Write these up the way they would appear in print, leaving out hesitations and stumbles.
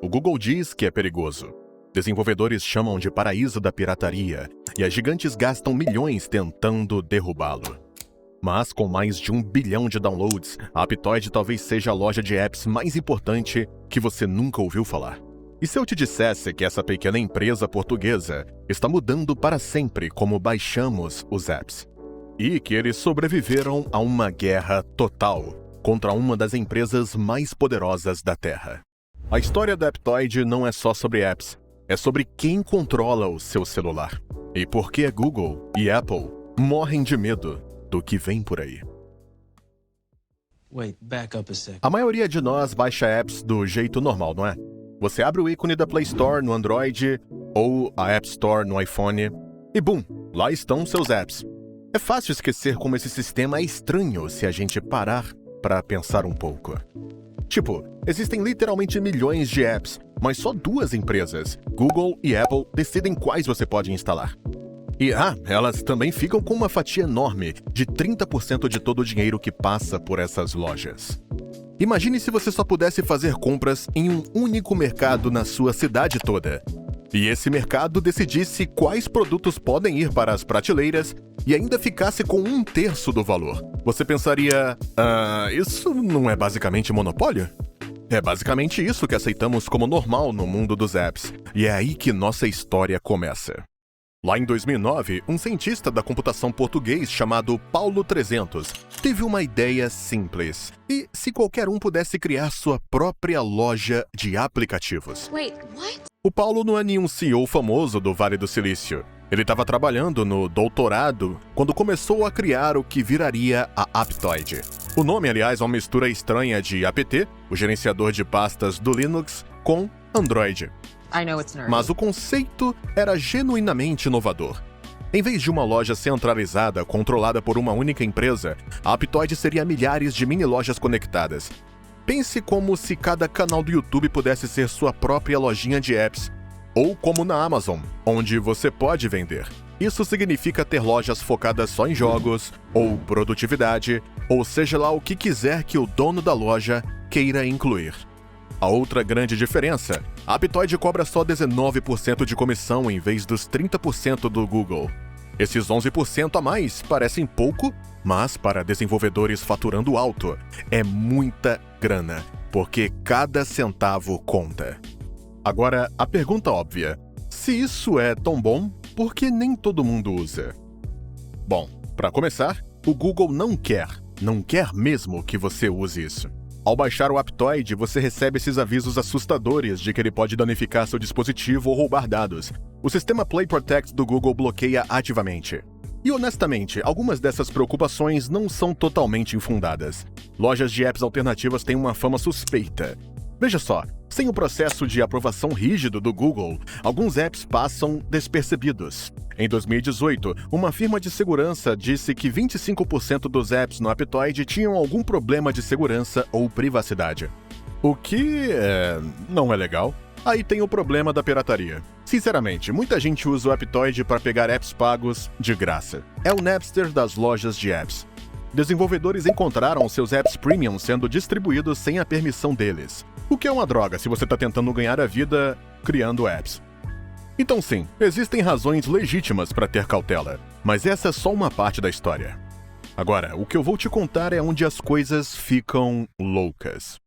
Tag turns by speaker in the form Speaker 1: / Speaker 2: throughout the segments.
Speaker 1: O Google diz que é perigoso. Desenvolvedores chamam de paraíso da pirataria e as gigantes gastam milhões tentando derrubá-lo. Mas com mais de 1 bilhão de downloads, a Aptoide talvez seja a loja de apps mais importante que você nunca ouviu falar. E se eu te dissesse que essa pequena empresa portuguesa está mudando para sempre como baixamos os apps? E que eles sobreviveram a uma guerra total contra uma das empresas mais poderosas da Terra. A história da Aptoide não é só sobre apps, é sobre quem controla o seu celular. E por que Google e Apple morrem de medo do que vem por aí. A maioria de nós baixa apps do jeito normal, não é? Você abre o ícone da Play Store no Android ou a App Store no iPhone e bum, lá estão seus apps. É fácil esquecer como esse sistema é estranho se a gente parar para pensar um pouco. Tipo, existem literalmente milhões de apps, mas só 2 empresas, Google e Apple, decidem quais você pode instalar. E elas também ficam com uma fatia enorme de 30% de todo o dinheiro que passa por essas lojas. Imagine se você só pudesse fazer compras em um único mercado na sua cidade toda. E esse mercado decidisse quais produtos podem ir para as prateleiras e ainda ficasse com 1/3 do valor. Você pensaria, isso não é basicamente monopólio? É basicamente isso que aceitamos como normal no mundo dos apps. E é aí que nossa história começa. Lá em 2009, um cientista da computação português chamado Paulo 300 teve uma ideia simples. E se qualquer um pudesse criar sua própria loja de aplicativos? O Paulo não é nenhum CEO famoso do Vale do Silício. Ele estava trabalhando no doutorado quando começou a criar o que viraria a Aptoide. O nome, aliás, é uma mistura estranha de apt, o gerenciador de pastas do Linux, com Android. Mas o conceito era genuinamente inovador. Em vez de uma loja centralizada, controlada por uma única empresa, a Aptoide seria milhares de mini-lojas conectadas. Pense como se cada canal do YouTube pudesse ser sua própria lojinha de apps, ou como na Amazon, onde você pode vender. Isso significa ter lojas focadas só em jogos, ou produtividade, ou seja lá o que quiser que o dono da loja queira incluir. A outra grande diferença, a Aptoide cobra só 19% de comissão em vez dos 30% do Google. Esses 11% a mais parecem pouco, mas para desenvolvedores faturando alto, é muita grana, porque cada centavo conta. Agora, a pergunta óbvia, se isso é tão bom, por que nem todo mundo usa? Bom, para começar, o Google não quer mesmo que você use isso. Ao baixar o Aptoide, você recebe esses avisos assustadores de que ele pode danificar seu dispositivo ou roubar dados. O sistema Play Protect do Google bloqueia ativamente. E honestamente, algumas dessas preocupações não são totalmente infundadas. Lojas de apps alternativas têm uma fama suspeita. Veja só, sem o processo de aprovação rígido do Google, alguns apps passam despercebidos. Em 2018, uma firma de segurança disse que 25% dos apps no Aptoide tinham algum problema de segurança ou privacidade. O que não é legal. Aí tem o problema da pirataria. Sinceramente, muita gente usa o Aptoide para pegar apps pagos de graça. É o Napster das lojas de apps. Desenvolvedores encontraram seus apps premium sendo distribuídos sem a permissão deles. O que é uma droga se você está tentando ganhar a vida criando apps. Então sim, existem razões legítimas para ter cautela, mas essa é só uma parte da história. Agora, o que eu vou te contar é onde as coisas ficam loucas.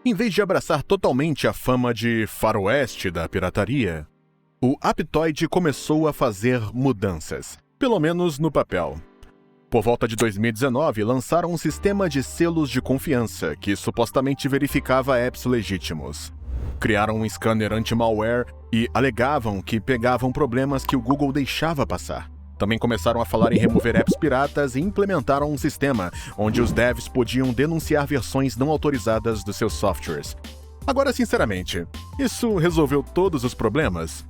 Speaker 1: Em vez de abraçar totalmente a fama de faroeste da pirataria, o Aptoide começou a fazer mudanças, pelo menos no papel. Por volta de 2019, lançaram um sistema de selos de confiança que supostamente verificava apps legítimos. Criaram um scanner anti-malware e alegavam que pegavam problemas que o Google deixava passar. Também começaram a falar em remover apps piratas e implementaram um sistema onde os devs podiam denunciar versões não autorizadas dos seus softwares. Agora, sinceramente, isso resolveu todos os problemas?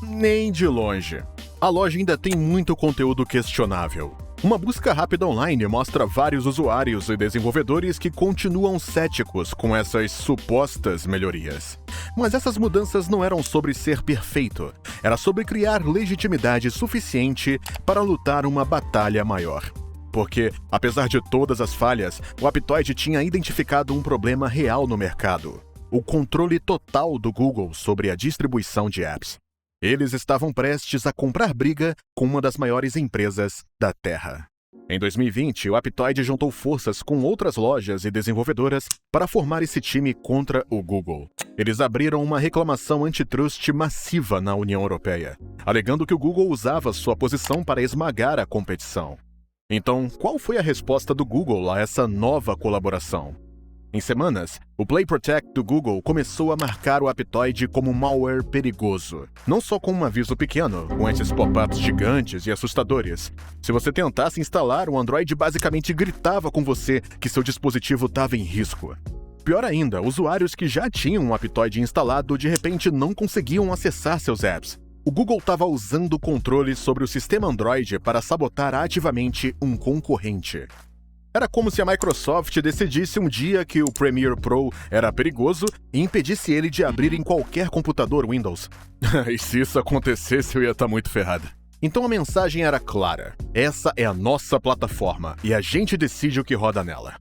Speaker 1: Nem de longe. A loja ainda tem muito conteúdo questionável. Uma busca rápida online mostra vários usuários e desenvolvedores que continuam céticos com essas supostas melhorias. Mas essas mudanças não eram sobre ser perfeito, era sobre criar legitimidade suficiente para lutar uma batalha maior. Porque, apesar de todas as falhas, o Aptoide tinha identificado um problema real no mercado: o controle total do Google sobre a distribuição de apps. Eles estavam prestes a comprar briga com uma das maiores empresas da Terra. Em 2020, o Aptoide juntou forças com outras lojas e desenvolvedoras para formar esse time contra o Google. Eles abriram uma reclamação antitrust massiva na União Europeia, alegando que o Google usava sua posição para esmagar a competição. Então, qual foi a resposta do Google a essa nova colaboração? Em semanas, o Play Protect do Google começou a marcar o Aptoide como malware perigoso. Não só com um aviso pequeno, com esses pop-ups gigantes e assustadores. Se você tentasse instalar, o Android basicamente gritava com você que seu dispositivo estava em risco. Pior ainda, usuários que já tinham um Aptoide instalado de repente não conseguiam acessar seus apps. O Google estava usando o controle sobre o sistema Android para sabotar ativamente um concorrente. Era como se a Microsoft decidisse um dia que o Premiere Pro era perigoso e impedisse ele de abrir em qualquer computador Windows. E se isso acontecesse, eu ia estar muito ferrado. Então a mensagem era clara. Essa é a nossa plataforma e a gente decide o que roda nela.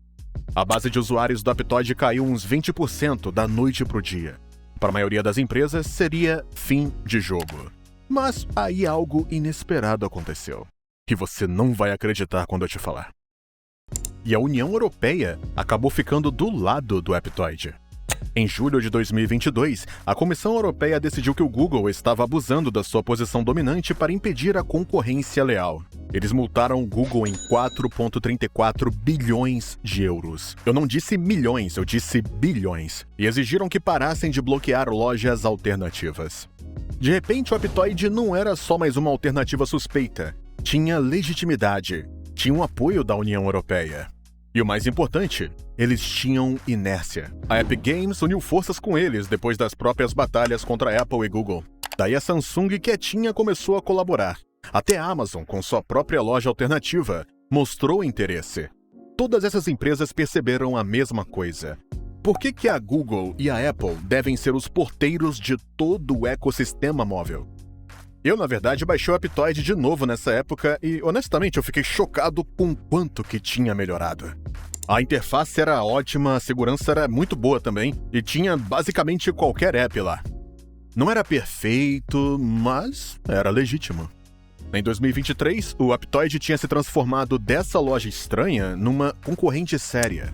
Speaker 1: A base de usuários do Aptoide caiu uns 20% da noite pro dia. Para a maioria das empresas, seria fim de jogo. Mas aí algo inesperado aconteceu. Que você não vai acreditar quando eu te falar. E a União Europeia acabou ficando do lado do Aptoide. Em julho de 2022, a Comissão Europeia decidiu que o Google estava abusando da sua posição dominante para impedir a concorrência leal. Eles multaram o Google em 4,34 bilhões de euros. Eu não disse milhões, eu disse bilhões. E exigiram que parassem de bloquear lojas alternativas. De repente, o Aptoide não era só mais uma alternativa suspeita. Tinha legitimidade. Tinha o apoio da União Europeia. E o mais importante, eles tinham inércia. A Epic Games uniu forças com eles depois das próprias batalhas contra a Apple e Google. Daí a Samsung quietinha começou a colaborar. Até a Amazon, com sua própria loja alternativa, mostrou interesse. Todas essas empresas perceberam a mesma coisa. Por que a Google e a Apple devem ser os porteiros de todo o ecossistema móvel? Eu, na verdade, baixei o Aptoide de novo nessa época e, honestamente, eu fiquei chocado com o quanto que tinha melhorado. A interface era ótima, a segurança era muito boa também e tinha basicamente qualquer app lá. Não era perfeito, mas era legítimo. Em 2023, o Aptoide tinha se transformado dessa loja estranha numa concorrente séria.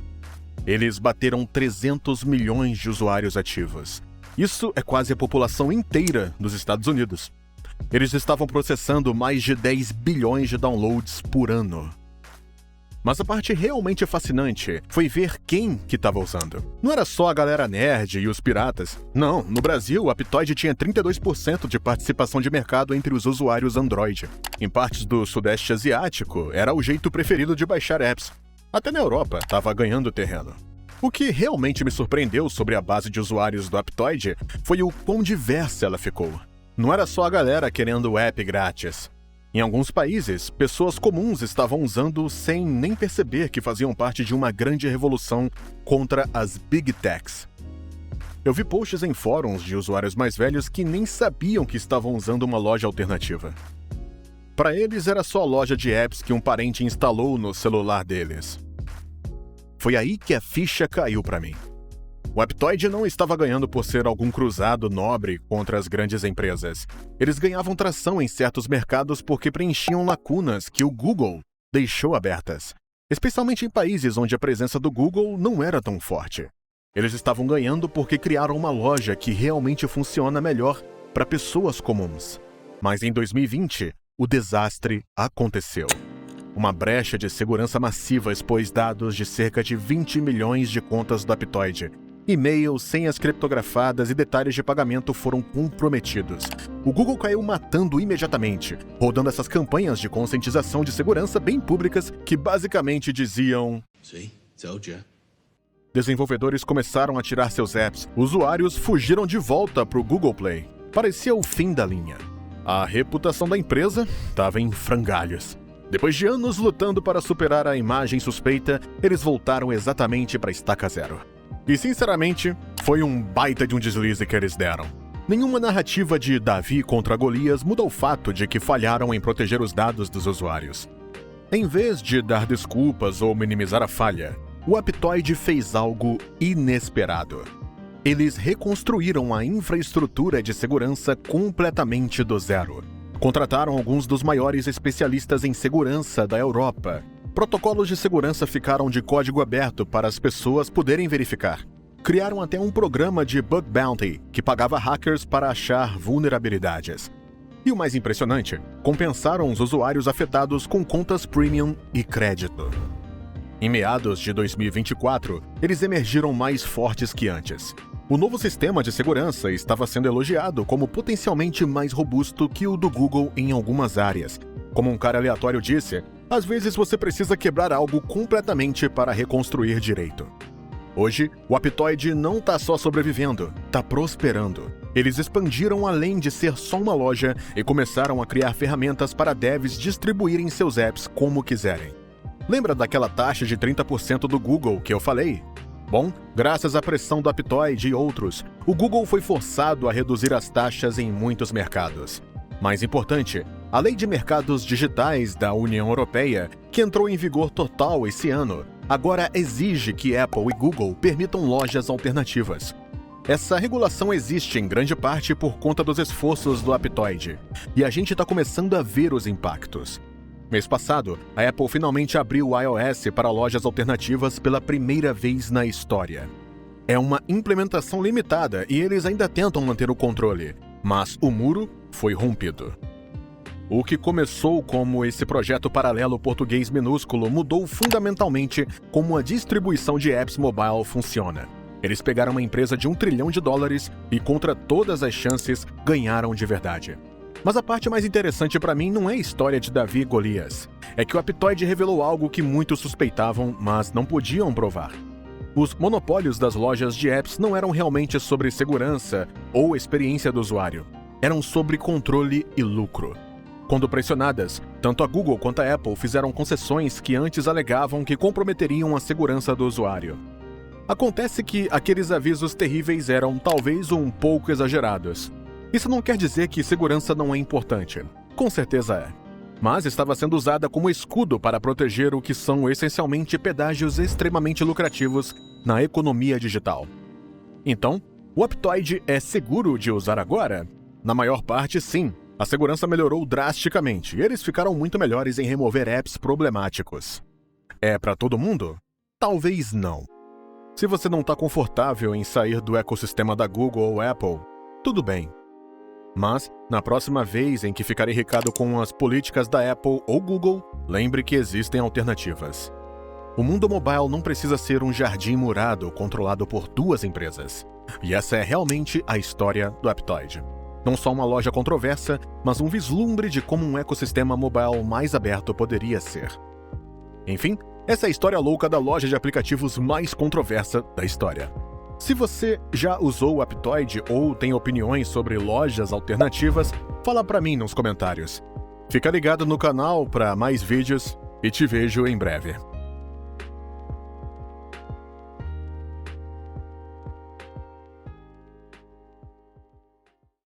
Speaker 1: Eles bateram 300 milhões de usuários ativos. Isso é quase a população inteira dos Estados Unidos. Eles estavam processando mais de 10 bilhões de downloads por ano. Mas a parte realmente fascinante foi ver quem que estava usando. Não era só a galera nerd e os piratas. Não, no Brasil, o Aptoide tinha 32% de participação de mercado entre os usuários Android. Em partes do Sudeste Asiático, era o jeito preferido de baixar apps. Até na Europa, estava ganhando terreno. O que realmente me surpreendeu sobre a base de usuários do Aptoide foi o quão diversa ela ficou. Não era só a galera querendo o app grátis. Em alguns países, pessoas comuns estavam usando sem nem perceber que faziam parte de uma grande revolução contra as Big Techs. Eu vi posts em fóruns de usuários mais velhos que nem sabiam que estavam usando uma loja alternativa. Para eles, era só a loja de apps que um parente instalou no celular deles. Foi aí que a ficha caiu para mim. O Aptoide não estava ganhando por ser algum cruzado nobre contra as grandes empresas. Eles ganhavam tração em certos mercados porque preenchiam lacunas que o Google deixou abertas, especialmente em países onde a presença do Google não era tão forte. Eles estavam ganhando porque criaram uma loja que realmente funciona melhor para pessoas comuns. Mas em 2020, o desastre aconteceu. Uma brecha de segurança massiva expôs dados de cerca de 20 milhões de contas do Aptoide. E-mails, senhas criptografadas e detalhes de pagamento foram comprometidos. O Google caiu matando imediatamente, rodando essas campanhas de conscientização de segurança bem públicas que basicamente diziam: Desenvolvedores começaram a tirar seus apps, usuários fugiram de volta para o Google Play. Parecia o fim da linha. A reputação da empresa estava em frangalhos. Depois de anos lutando para superar a imagem suspeita, eles voltaram exatamente para a estaca zero. E, sinceramente, foi um baita de um deslize que eles deram. Nenhuma narrativa de Davi contra Golias muda o fato de que falharam em proteger os dados dos usuários. Em vez de dar desculpas ou minimizar a falha, o Aptoide fez algo inesperado. Eles reconstruíram a infraestrutura de segurança completamente do zero. Contrataram alguns dos maiores especialistas em segurança da Europa. Protocolos de segurança ficaram de código aberto para as pessoas poderem verificar. Criaram até um programa de bug bounty que pagava hackers para achar vulnerabilidades. E o mais impressionante, compensaram os usuários afetados com contas premium e crédito. Em meados de 2024, eles emergiram mais fortes que antes. O novo sistema de segurança estava sendo elogiado como potencialmente mais robusto que o do Google em algumas áreas. Como um cara aleatório disse, às vezes você precisa quebrar algo completamente para reconstruir direito. Hoje, o Aptoide não está só sobrevivendo, está prosperando. Eles expandiram além de ser só uma loja e começaram a criar ferramentas para devs distribuírem seus apps como quiserem. Lembra daquela taxa de 30% do Google que eu falei? Bom, graças à pressão do Aptoide e outros, o Google foi forçado a reduzir as taxas em muitos mercados. Mais importante, a Lei de Mercados Digitais da União Europeia, que entrou em vigor total esse ano, agora exige que Apple e Google permitam lojas alternativas. Essa regulação existe em grande parte por conta dos esforços do Aptoide, e a gente está começando a ver os impactos. Mês passado, a Apple finalmente abriu o iOS para lojas alternativas pela primeira vez na história. É uma implementação limitada e eles ainda tentam manter o controle, mas o muro foi rompido. O que começou como esse projeto paralelo português minúsculo mudou fundamentalmente como a distribuição de apps mobile funciona. Eles pegaram uma empresa de $1 trilhão e, contra todas as chances, ganharam de verdade. Mas a parte mais interessante para mim não é a história de Davi e Golias. É que o Aptoide revelou algo que muitos suspeitavam, mas não podiam provar. Os monopólios das lojas de apps não eram realmente sobre segurança ou experiência do usuário. Eram sobre controle e lucro. Quando pressionadas, tanto a Google quanto a Apple fizeram concessões que antes alegavam que comprometeriam a segurança do usuário. Acontece que aqueles avisos terríveis eram talvez um pouco exagerados. Isso não quer dizer que segurança não é importante. Com certeza é. Mas estava sendo usada como escudo para proteger o que são essencialmente pedágios extremamente lucrativos na economia digital. Então, o Aptoide é seguro de usar agora? Na maior parte, sim. A segurança melhorou drasticamente e eles ficaram muito melhores em remover apps problemáticos. É para todo mundo? Talvez não. Se você não está confortável em sair do ecossistema da Google ou Apple, tudo bem. Mas, na próxima vez em que ficar irritado com as políticas da Apple ou Google, lembre que existem alternativas. O mundo mobile não precisa ser um jardim murado controlado por duas empresas. E essa é realmente a história do Aptoide. Não só uma loja controversa, mas um vislumbre de como um ecossistema mobile mais aberto poderia ser. Enfim, essa é a história louca da loja de aplicativos mais controversa da história. Se você já usou o Aptoide ou tem opiniões sobre lojas alternativas, fala pra mim nos comentários. Fica ligado no canal para mais vídeos e te vejo em breve.